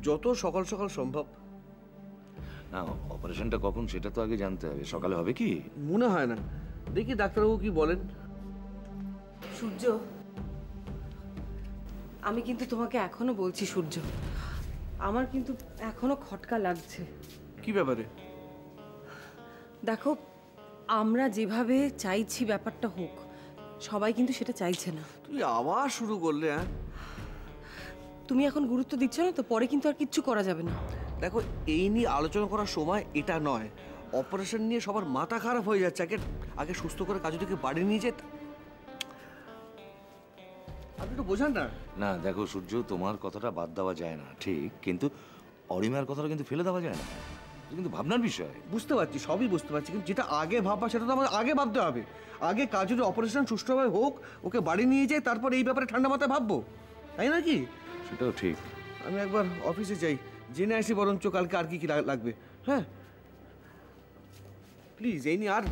যত সকাল সকাল সম্ভব। না, অপারেশনটা কখন সেটা তো আগে জানতে হবে। সকালে হবে কি? মনে হয় না, দেখি ডাক্তারবাবু কি বলেন। সূর্য, আমি কিন্তু তোমাকে এখনো বলছি সূর্য, আমার কিন্তু এখনো খটকা লাগছে। কি ব্যাপারে? দেখো, আমরা যেভাবে চাইছি ব্যাপারটা হোক, সবাই কিন্তু সেটা চাইছে না। তুই আবার শুরু করলে? হ্যাঁ, তুমি এখন গুরুত্ব দিচ্ছ না তো, পরে কিন্তু আর কিচ্ছু করা যাবে না। দেখো, এই নিয়ে আলোচনা করার সময় এটা নয়। অপারেশন নিয়ে সবার মাথা খারাপ হয়ে যাচ্ছে। আগে সুস্থ করে কাজুদিকে বাড়ি নিয়ে যেত। আপনি তো বোঝান না। না দেখো সূর্য, তোমার কথাটা বাদ দেওয়া যায় না ঠিক, কিন্তু অরিমার কথাটা কিন্তু ফেলে দেওয়া যায় না। এটা কিন্তু ভাবনার বিষয়। বুঝতে পারছি, সবই বুঝতে পারছি, কিন্তু যেটা আগে ভাববা সেটা তো আমাদের আগে ভাবতে হবে। আগে কাজুর অপারেশন সুষ্ঠুভাবে হোক, ওকে বাড়ি নিয়ে যায়, তারপর এই ব্যাপারে ঠান্ডা মাথায় ভাববো, তাই না কি? সেটাও ঠিক। আমি একবার অফিসে যাই, জেনে আসি বরঞ্চ কালকে আর কি কি লাগবে। হ্যাঁ প্লিজ, এই নিয়ে আর।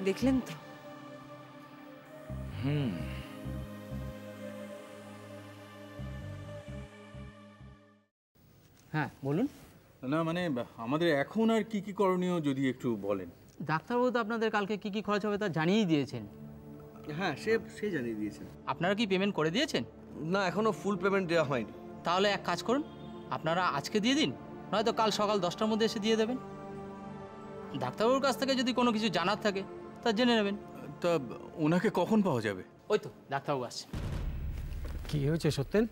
দেখলেন তো? হ্যাঁ বলুন। না মানে আমাদের এখন আর কি কি করণীয় যদি একটু বলেন। ডাক্তারবাবু তো আপনাদের কালকে কি কি খরচ হবে তা জানিয়েই দিয়েছেন। হ্যাঁ, সে জানিয়ে দিয়েছেন। আপনারা কি পেমেন্ট করে দিয়েছেন? না, এখনো ফুল পেমেন্ট দেওয়া হয়নি। তাহলে এক কাজ করুন, আপনারা আজকে দিয়ে দিন, নয়তো কাল সকাল 10টার মধ্যে এসে দিয়ে দেবেন। ডাক্তারবাবুর কাছ থেকে যদি কোনো কিছু জানার থাকে তা জেনে নেবেন। তা ওনাকে কখন পাওয়া যাবে? ওই তো ডাক্তারবাবু আসছে। কি হয়েছে সত্যেন?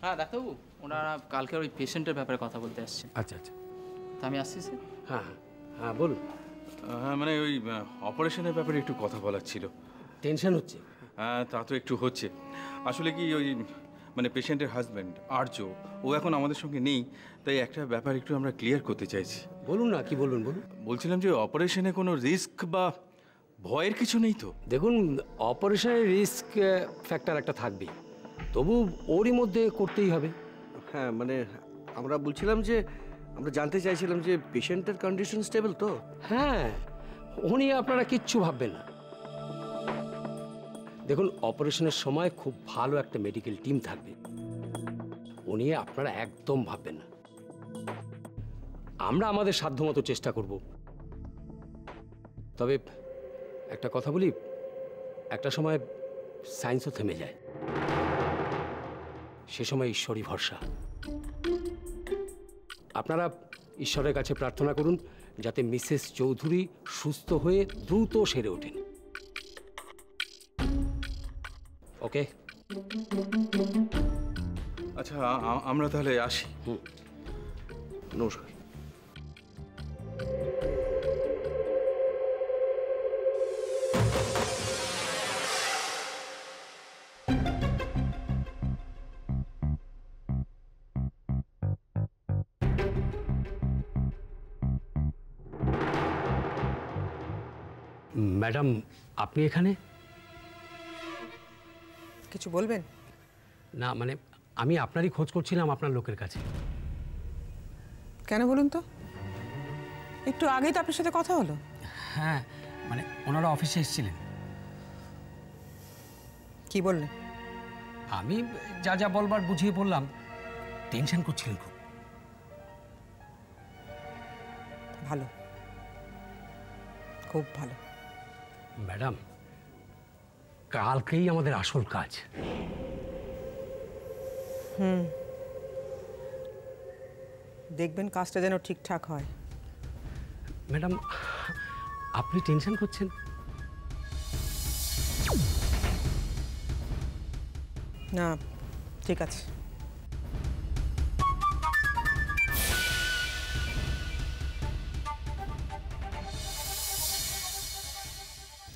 হ্যাঁ ডাক্তারবাবু, ওনারা কালকে ওই পেশেন্টের ব্যাপারে কথা বলতে আসছেন। আচ্ছা আচ্ছা, তা আমি আসছি স্যার। হ্যাঁ হ্যাঁ বলুন। হ্যাঁ মানে ওই অপারেশনের ব্যাপারে একটু কথা বলার ছিল। টেনশন হচ্ছে? হ্যাঁ তা তো একটু হচ্ছে। আসলে কি ওই মানে পেশেন্টের হাজব্যান্ড আর্য, ও এখন আমাদের সঙ্গে নেই, তাই একটা ব্যাপার একটু আমরা ক্লিয়ার করতে চাইছি। বলুন না, কি বলুন বলুন। বলছিলাম যে অপারেশনে কোনো রিস্ক বা ভয়ের কিছু নেই তো? দেখুন, অপারেশনের রিস্ক ফ্যাক্টর একটা থাকবেই, তবু ওরই মধ্যে করতেই হবে। হ্যাঁ মানে আমরা বলছিলাম যে, আমরা জানতে চাইছিলাম যে পেশেন্টের কন্ডিশন স্টেবল তো? হ্যাঁ, ও নিয়ে আপনারা কিচ্ছু ভাববেন না। দেখুন, অপারেশনের সময় খুব ভালো একটা মেডিকেল টিম থাকবে, ও নিয়ে আপনারা একদম ভাববেন না। আমরা আমাদের সাধ্যমতো চেষ্টা করব। তবে একটা কথা বলি, একটা সময় সায়েন্সও থেমে যায়, সে সময় ঈশ্বরই ভরসা। আপনারা ঈশ্বরের কাছে প্রার্থনা করুন যাতে মিসেস চৌধুরী সুস্থ হয়ে দ্রুত সেরে ওঠেন। ওকে? আচ্ছা আমরা তাহলে আসি। নমস্কার। ম্যাডাম, আপনি এখানে? কিছু বলবেন? না মানে আমি আপনারই খোঁজ করছিলাম আপনার লোকের কাছে। কেন বলুন তো? একটু আগেই তো আপনার সাথে কথা হলো। হ্যাঁ মানে ওনারা অফিসে এসেছিলেন। কি বললেন? আমি যা যা বলবার বুঝিয়ে বললাম। টেনশন করছিলেন খুব। ভালো, খুব ভালো। ম্যাডাম, কালকেই আমাদের আসল কাজ। দেখবেন কাজটা যেন ঠিকঠাক হয়। ম্যাডাম, আপনি টেনশন করছেন? না, ঠিক আছে।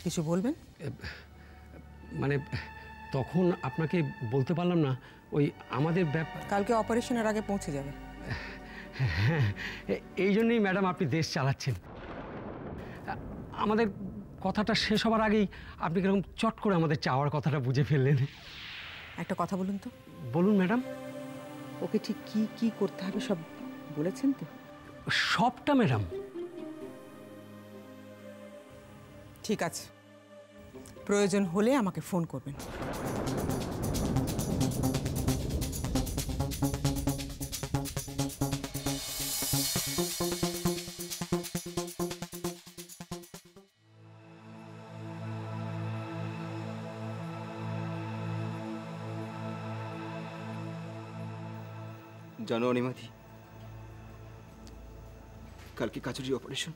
কিছু বলবেন? মানে তখন আপনাকে বলতে পারলাম না, ওই আমাদের কালকে অপারেশনের আগে পৌঁছে যাবে। হ্যাঁ, এই জন্যই ম্যাডাম আপনি দেশ চালাচ্ছেন। আমাদের কথাটা শেষ হবার আগেই আপনি কিরকম চট করে আমাদের চাওয়ার কথাটা বুঝে ফেললেন। একটা কথা বলুন তো। বলুন ম্যাডাম। ওকে ঠিক কি কি করতে হবে সব বলেছেন তো? সবটা ম্যাডাম। ঠিক আছে, প্রয়োজন হলে আমাকে ফোন করবেন। জানো অনিমাদি, কালকে কাচুরি অপারেশন।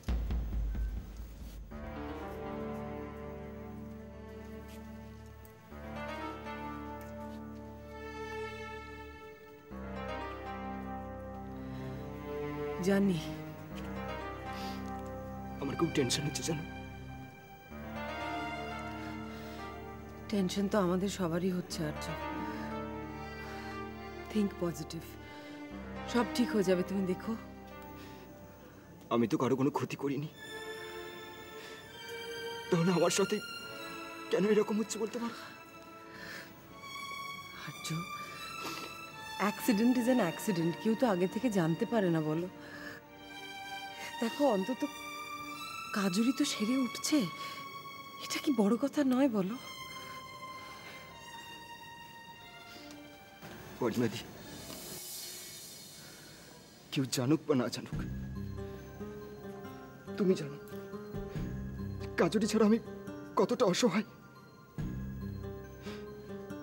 জানি। আমার খুব টেনশন হচ্ছে জানো। টেনশন তো আমাদের সবারই হচ্ছে আর্য। থিঙ্ক পজিটিভ, সব ঠিক হয়ে যাবে, তুমি দেখো। আমি তো কারো কোনো ক্ষতি করিনি, তাহলে আমার সাথে কেন এরকম হচ্ছে বলতে পারো? আর্য, অ্যাক্সিডেন্ট ইজ অ্যান অ্যাক্সিডেন্ট, কেউ তো আগে থেকে জানতে পারে না বলো। দেখো অন্তত কাজুরি তো সেরে উঠছে, এটা কি বড় কথা নয় বলো? অনিমাদি, কেউ জানুক বা না জানুক, তুমি জানো কাজুরি ছাড়া আমি কতটা অসহায়।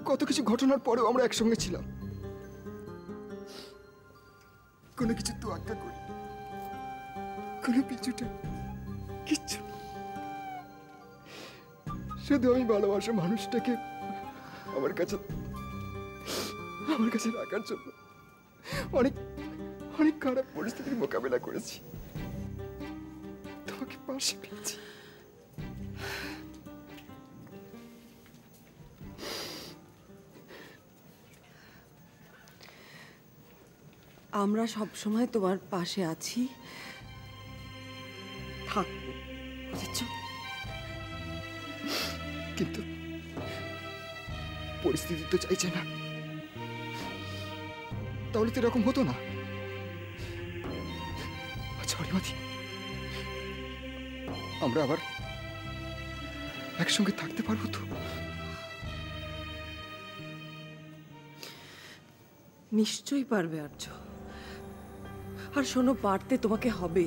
কত কিছু ঘটনার পরেও আমরা একসঙ্গে ছিলাম, কোনো কিছু তো আজ্ঞা করি, কোনো পিছুটা কিচ্ছু। শুধু আমি ভালোবাসা মানুষটাকে আমার কাছে রাখার জন্য অনেক অনেক খারাপ পরিস্থিতির মোকাবেলা করেছি, তোমাকে পাশে পেয়েছি। আমরা সব সময় তোমার পাশে আছি, থাকবো, বুঝেছো? কিন্তু পরিস্থিতি তো চাইছে না, তাহলে তো এরকম হতো না। আচ্ছা অনিমাদি, আমরা আবার একসঙ্গে থাকতে পারবো তো? নিশ্চয়ই পারবে আর্য। আর শোনো, পারতে তোমাকে হবে।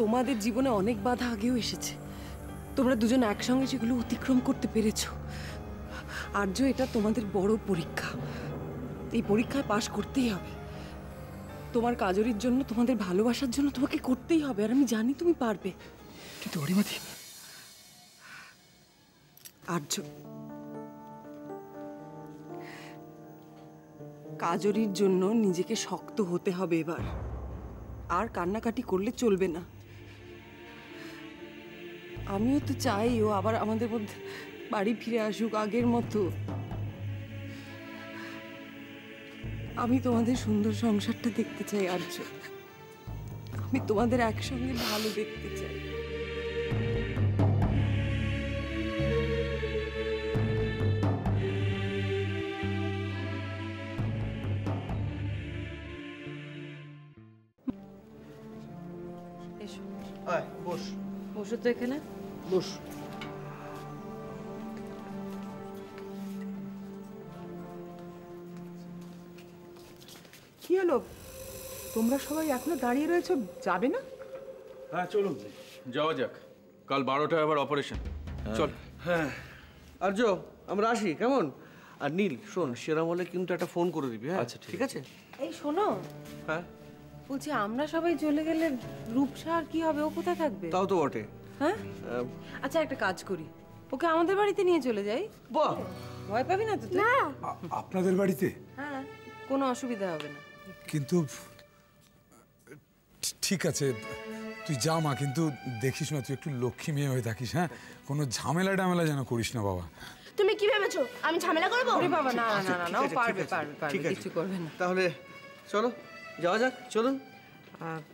তোমাদের জীবনে অনেক বাধা আগেও এসেছে, তোমরা দুজন একসঙ্গে সেগুলো অতিক্রম করতে পেরেছো। আর্য, এটা তোমাদের বড় পরীক্ষা, এই পরীক্ষায় পাশ করতেই হবে। তোমার কাজরির জন্য, তোমাদের ভালোবাসার জন্য তোমাকে করতেই হবে, আর আমি জানি তুমি পারবে। কিন্তু অনিমাদি, আর্য, কাজরির জন্য নিজেকে শক্ত হতে হবে এবার, আর কান্নাকাটি করলে চলবে না। আমিও তো চাই ও আবার আমাদের মধ্যে বাড়ি ফিরে আসুক আগের মতো। আমি তোমাদের সুন্দর সংসারটা দেখতে চাই আর্য, আমি তোমাদের একসঙ্গে ভালো দেখতে চাই। এসো, বস বসো তো এখানে। বস। কি হলো, তোমরা সবাই এখনো দাঁড়িয়ে রয়েছো, যাবে না? হ্যাঁ চলুন যাওয়া যাক, কাল 12টায় আবার অপারেশন। চল। হ্যাঁ আর্য, আমরা আসি কেমন? আর নীল শোন, সেরাম হলে কিন্তু একটা ফোন করে দিবি। হ্যাঁ আচ্ছা, ঠিক আছে। এই শোনো, হ্যাঁ বলছি আমরা সবাই চলে গেলে রূপসা আর কি হবে? ও কোথায় থাকবে? তাও তো বটে। হ্যাঁ, আচ্ছা একটা কাজ করি, ওকে আমাদের বাড়িতে নিয়ে চলে যাই। বাহ, ভয় পাবি না তো তুই? আপনাদের বাড়িতে? হ্যাঁ, কোনো অসুবিধা হবে না। কিন্তু ঠিক আছে, তুই যা মা, কিন্তু দেখিস না তুই একটু লক্ষ্মী মেয়ে হয়ে থাকিস। হ্যাঁ, কোনো ঝামেলা টামেলা যেন করিস না বাবা। তুমি কি ভেবেছো আমি ঝামেলা করবো? ওরে বাবা, না না না না, ও ঠিক আছে, পারবে ঠিক আছে, পারবে পারবে, ঠিক আছে। কিছু করবে না। তাহলে চলো যাওয়া যাক, চলুন।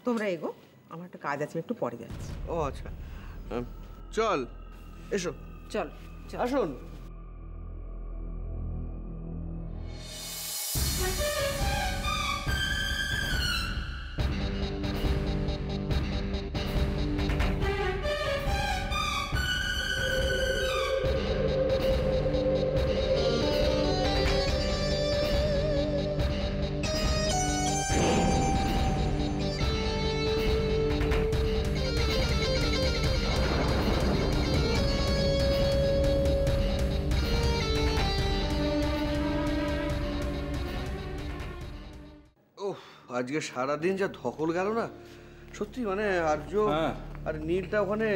তোমরা এগো, আমার একটা কাজ আছে, একটু পরে যাচ্ছি। ও আচ্ছা, চল এসো, চল চল। আসুন। আজকে সারাদিন যা ধকল গেল না, সত্যি মানে আর্য আর নীলটা ওখানে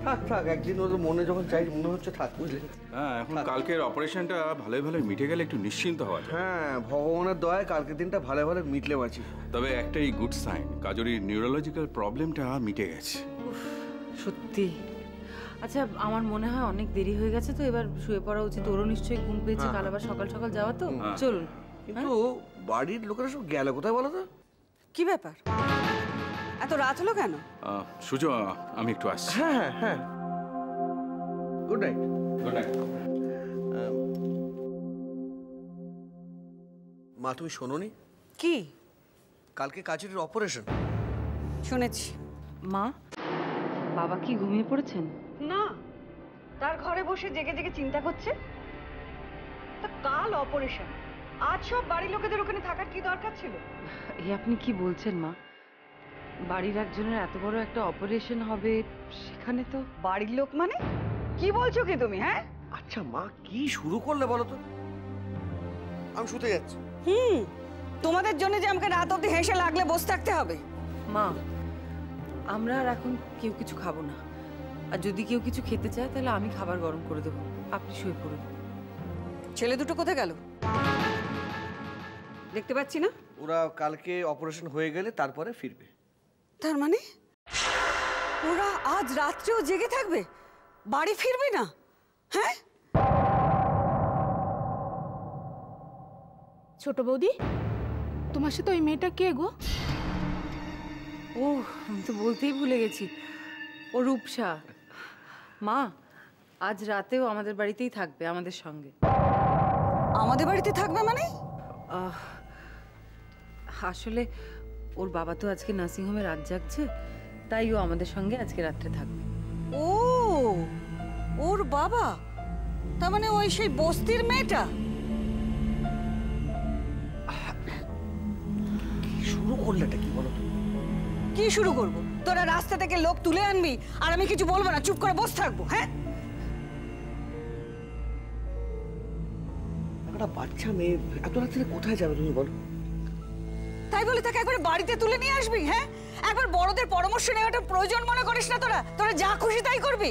থাক থাক, একদিন ওদের মনে যখন চাই মনে হচ্ছে থাক, বুঝলে? হ্যাঁ, এখন কালকের অপারেশনটা ভালোই ভালোই মিটে গেলে একটু নিশ্চিন্ত হওয়া যায়। হ্যাঁ, ভগবানের দয়ায় কালকের দিনটা ভালো ভালো মিটলে বাঁচি। তবে একটাই গুড সাইন, কাজরির নিউরোলজিক্যাল প্রবলেমটা মিটে গেছে। সত্যি। আচ্ছা, আমার মনে হয় অনেক দেরি হয়ে গেছে, তো এবার শুয়ে পড়া উচিত। ওরও নিশ্চয়ই ঘুম পেয়েছে, কাল আবার সকাল সকাল যাওয়া, তো চলুন। কিন্তু বাড়ির লোকেরা সব গেল কোথায় বলো তো? কি ব্যাপার, এত রাত হলো কেন? সুজো, আমি একটু আসছি। হ্যাঁ হ্যাঁ হ্যাঁ, গুড নাইট। Good night. মা, তুমি শোনোনি? কি? কালকে কাজের অপারেশন। শুনেছি। মা, বাবা কি ঘুমিয়ে পড়েছেন? না, তার ঘরে বসে জেগে জেগে চিন্তা করছে। তা কাল অপারেশন, আজ সব বাড়ির লোকেদের ওখানে থাকার কি দরকার ছিল? এই আপনি কি বলছেন মা? বাড়ির একজনের এত বড় একটা অপারেশন হবে, সেখানে তো বাড়ির লোক মানে কি বলছো কি তুমি? হ্যাঁ, আচ্ছা মা, কি শুরু করলে বলো তো? আমি শুতে যাচ্ছি। তোমাদের জন্য যে আমাকে রাত অবধি হেসে লাগলে বসে থাকতে হবে? মা, আমরা আর এখন কেউ কিছু খাবো না, আর যদি কেউ কিছু খেতে চায় তাহলে আমি খাবার গরম করে দেবো, আপনি শুয়ে পড়ুন। ছেলে দুটো কোথায় গেল? দেখতে পাচ্ছি না। ওরা কালকে অপারেশন হয়ে গেলে তারপরে ফিরবে। তার মানে ওরা আজ রাত্রেও জেগে থাকবে, বাড়ি ফিরবে না? হ্যাঁ, ছোট বৌদি, তোমার সাথে ওই মেয়েটা কে গো? ও, আমি তো বলতেই ভুলে গেছি, ও রূপসা। মা, আজ রাতেও আমাদের বাড়িতেই থাকবে, আমাদের সঙ্গে। আমাদের বাড়িতে থাকবে মানে? আসলে ওর বাবা তো আজকে নার্সিংহোমে রাত জাগছে, তাই ও আমাদের সঙ্গে আজকে রাত্রে থাকবে। ও, ওর বাবা? তার মানে ওই সেই বস্তির মেয়েটা? শুরু করলেটা কি বলো? কি শুরু করব? তোরা রাস্তা থেকে লোক তুলে আনবি আর আমি কিছু বলবো না, চুপ করে বসে থাকবো? হ্যাঁ, একটা বাচ্চা মেয়ে এত রাত্রে কোথায় যাবে তুমি বলো? তাই বলে তাকে একবার বাড়িতে তুলে নিয়ে আসবি? হ্যাঁ, একবার বড়দের পরামর্শ নেওয়াটা প্রয়োজন মনে করিস না? তোরা তোরা যা খুশি তাই করবি।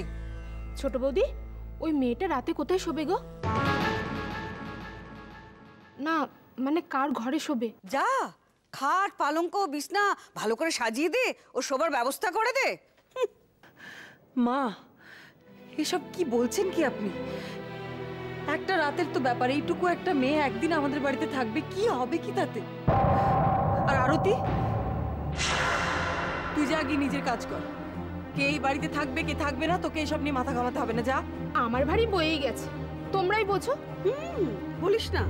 ছোট বৌদি, ওই মেয়েটা রাতে কোথায় শোবে গো? না মানে কার ঘরে শোবে? যা, খাট পালঙ্ক বিছনা ভালো করে সাজিয়ে দে, ও শোবার ব্যবস্থা করে দে। মা, এসব কি বলছেন কি আপনি? একটা রাতের তো ব্যাপার, এইটুকু একটা মেয়ে একদিন আমাদের বাড়িতে থাকবে, কি হবে কি তাতে? আর আরতি, তুই যা গিয়ে নিজের কাজ কর। কে এই বাড়িতে থাকবে কে থাকবে না, তোকে এসব নিয়ে মাথা ঘামাতে হবে না, যা। আমার ভারী বয়েই গেছে, তোমরাই বোঝো। বলিস না,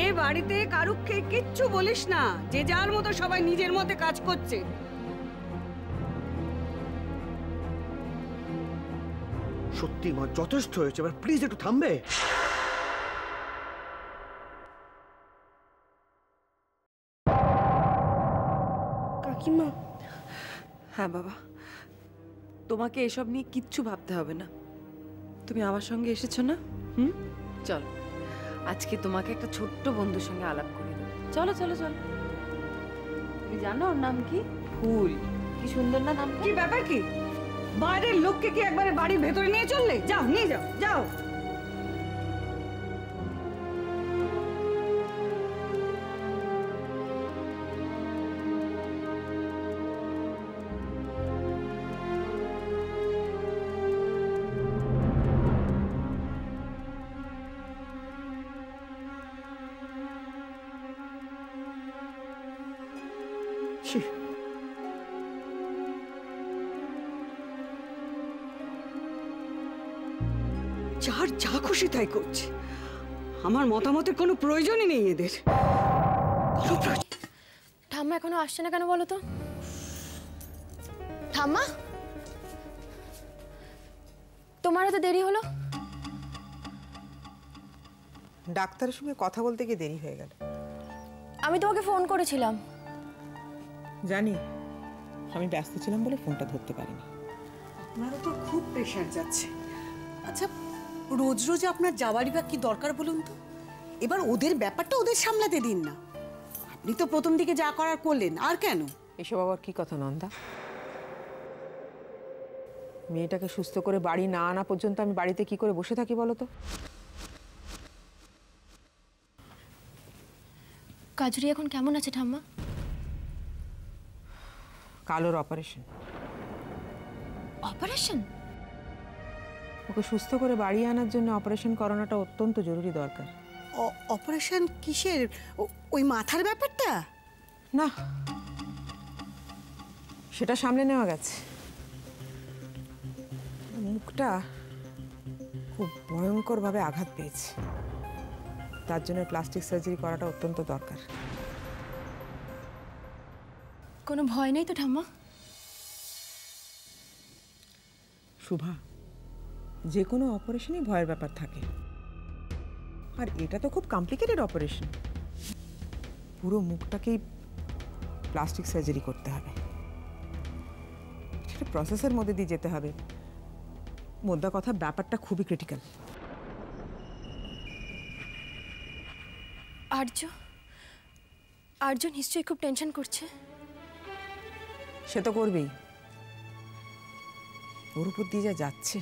এ বাড়িতে কারুকে কিচ্ছু বলিস না, যে যার মতো সবাই নিজের মতে কাজ করছে। সত্যি মা, যথেষ্ট হয়েছে, এবার প্লিজ একটু থামবে? কাকিমা। হ্যাঁ বাবা, তোমাকে এসব নিয়ে কিচ্ছু ভাবতে হবে না। তুমি আমার সঙ্গে এসেছো না? চল, আজকে তোমাকে একটা ছোট্ট বন্ধুর সঙ্গে আলাপ করে দেবো। চলো চলো চলো। তুমি জানো ওর নাম কি? ফুল। কি সুন্দর না নাম? কি ব্যাপার কি? বাইরের লোককে কি একবারে বাড়ির ভেতরে নিয়ে চললে? যাও, নিয়ে যাও, যাও। যার যা খুশি তাই করছে, আমার মতামতের কোনো প্রয়োজনই নেই এদের। ঠাম্মা এখনো আসছে না কেন বলো তো? ঠাম্মা, তোমার এত দেরি হলো? ডাক্তারের সঙ্গে কথা বলতে গিয়ে দেরি হয়ে গেল। আমি তোমাকে ফোন করেছিলাম। জানি, আমি ব্যস্ত ছিলাম বলে ফোনটা ধরতে পারিনি। আপনারও তো খুব প্রেশার যাচ্ছে। আচ্ছা, রোজ রোজ আপনার যাওয়ারই বা কি দরকার বলুন তো? এবার ওদের ব্যাপারটা ওদের সামলাতে দিন না। আপনি তো প্রথম দিকে যা করার করলেন, আর কেন? এসব আবার কি কথা নন্দা? মেয়েটাকে সুস্থ করে বাড়ি না আনা পর্যন্ত আমি বাড়িতে কি করে বসে থাকি বলো তো? কাজুরি এখন কেমন আছে ঠাম্মা? কালোর অপারেশন। অপারেশন? ওকে সুস্থ করে বাড়ি আনার জন্য অপারেশন করানোটা অত্যন্ত জরুরি দরকার। অপারেশন কিসের? ওই মাথার ব্যাপারটা? না, সেটা সামলে নেওয়া গেছে। মুখটা খুব ভয়ঙ্করভাবে আঘাত পেয়েছে, তার জন্য প্লাস্টিক সার্জারি করাটা অত্যন্ত দরকার। কোনো ভয় নেই তো ঠাম্মা? শুভা, যে কোনো অপারেশনই ভয়ের ব্যাপার থাকে, আর এটা তো খুব কমপ্লিকেটেড অপারেশন। পুরো মুখটাকেই প্লাস্টিক সার্জারি করতে হবে, সেটা প্রসেসের মধ্যে দিয়ে যেতে হবে। মোদ্দা কথা, ব্যাপারটা খুবই ক্রিটিক্যাল। আর্য নিশ্চয়ই খুব টেনশন করছে। সে তো করবেই, ওর উপর দিয়ে যা যাচ্ছে।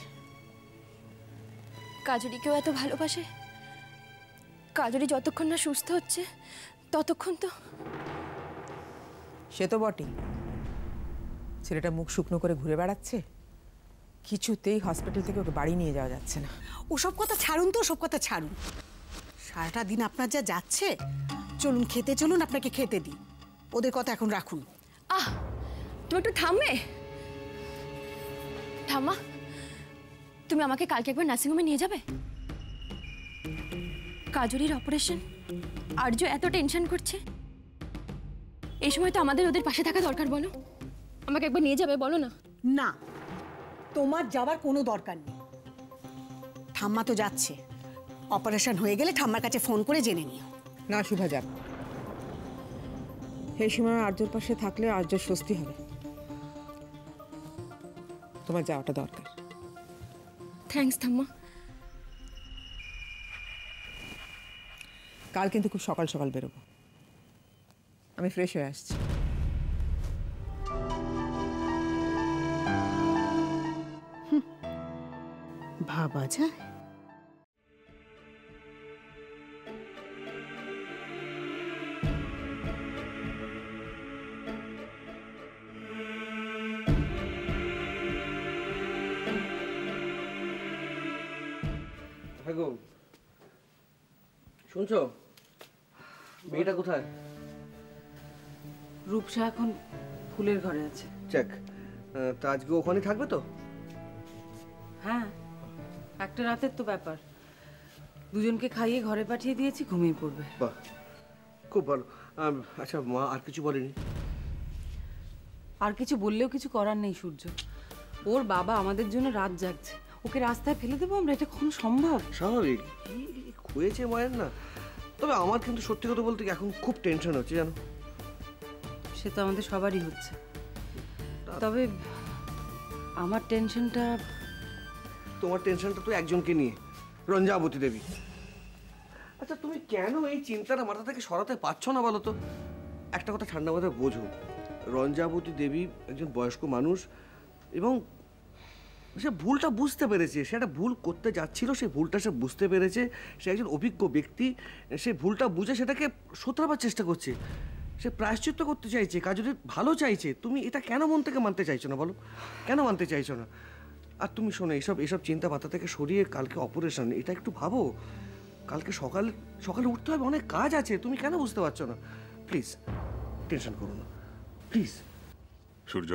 কাজুরিকেও এত ভালোবাসে, কাজুরি যতক্ষণ না সুস্থ হচ্ছে ততক্ষণ তো। সে তো বটেই, ছেলেটা মুখ শুকনো করে ঘুরে বেড়াচ্ছে, কিছুতেই হসপিটাল থেকে ওকে বাড়ি নিয়ে যাওয়া যাচ্ছে না। ওসব কথা ছাড়ুন তো, ওসব কথা ছাড়ুন। সারাটা দিন আপনার যা যাচ্ছে, চলুন খেতে চলুন, আপনাকে খেতে দিই। ওদের কথা এখন রাখুন। তুমি একটু থামবে? ঠাম্মা, তুমি আমাকে কালকে একবার নার্সিংহোমে নিয়ে যাবে? কাজুরির অপারেশন, আর্য এত টেনশন করছে, এই সময় তো আমাদের ওদের পাশে থাকা দরকার। বলো, আমাকে একবার নিয়ে যাবে? বলো না। না, তোমার যাবার কোনো দরকার নেই। ঠাম্মা তো যাচ্ছে, অপারেশন হয়ে গেলে ঠাম্মার কাছে ফোন করে জেনে নিও। না শুভা, যাক। এই সময় আর্যর পাশে থাকলে আর্যর স্বস্তি হবে। তোমার যাওয়াটা দরকার। থ্যাঙ্কস ঠাম্মা। কাল কিন্তু খুব সকাল সকাল বেরোবো, আমি ফ্রেশ হয়ে আসছি। ভাবা যায়। গো, শুনছো? মেয়েটা কোথায়? রূপসা এখন ফুলের ঘরে আছে। চেক। তা আজকে ওখানে থাকবে তো? হ্যাঁ, একটা রাতের তো ব্যাপার। দুজনকে খাইয়ে ঘরে পাঠিয়ে দিয়েছি, ঘুমিয়ে পড়বে। বাহ, খুব ভালো। আচ্ছা, মা আর কিছু বলেনি? আর কিছু বললেও কিছু করার নেই সূর্য। ওর বাবা আমাদের জন্য রাত জাগছে, ওকে রাস্তায় ফেলে দেবো আমরা? এটা কখনো সম্ভব? স্বাভাবিক, হয়েছে মায়ের না। তবে আমার কিন্তু সত্যি কথা বলতে এখন খুব টেনশন হচ্ছে, জানো? সে তো আমাদের সবারই হচ্ছে, তবে আমার টেনশনটা। তোমার টেনশনটা তো একজনকে নিয়ে, রঞ্জাবতী দেবী। আচ্ছা, তুমি কেন এই চিন্তাটা মাথা থেকে সরাতে পারছো না বলো তো? একটা কথা ঠান্ডা মাথায় বোঝো, রঞ্জাবতী দেবী একজন বয়স্ক মানুষ, এবং সে ভুলটা বুঝতে পেরেছে। সে একটা ভুল করতে যাচ্ছিল, সেই ভুলটা সে বুঝতে পেরেছে। সে একজন অভিজ্ঞ ব্যক্তি, সে ভুলটা বুঝে সেটাকে শোধরাবার চেষ্টা করছে। সে প্রায়শ্চিত্ত করতে চাইছে, কাজুরির ভালো চাইছে। তুমি এটা কেন মন থেকে মানতে চাইছো না বলো? কেন মানতে চাইছো না? আর তুমি শোনো, এসব চিন্তা মাথা থেকে সরিয়ে কালকে অপারেশন, এটা একটু ভাবো। কালকে সকালে উঠতে হবে, অনেক কাজ আছে। তুমি কেন বুঝতে পারছো না? প্লিজ টেনশন করো না, প্লিজ। সূর্য,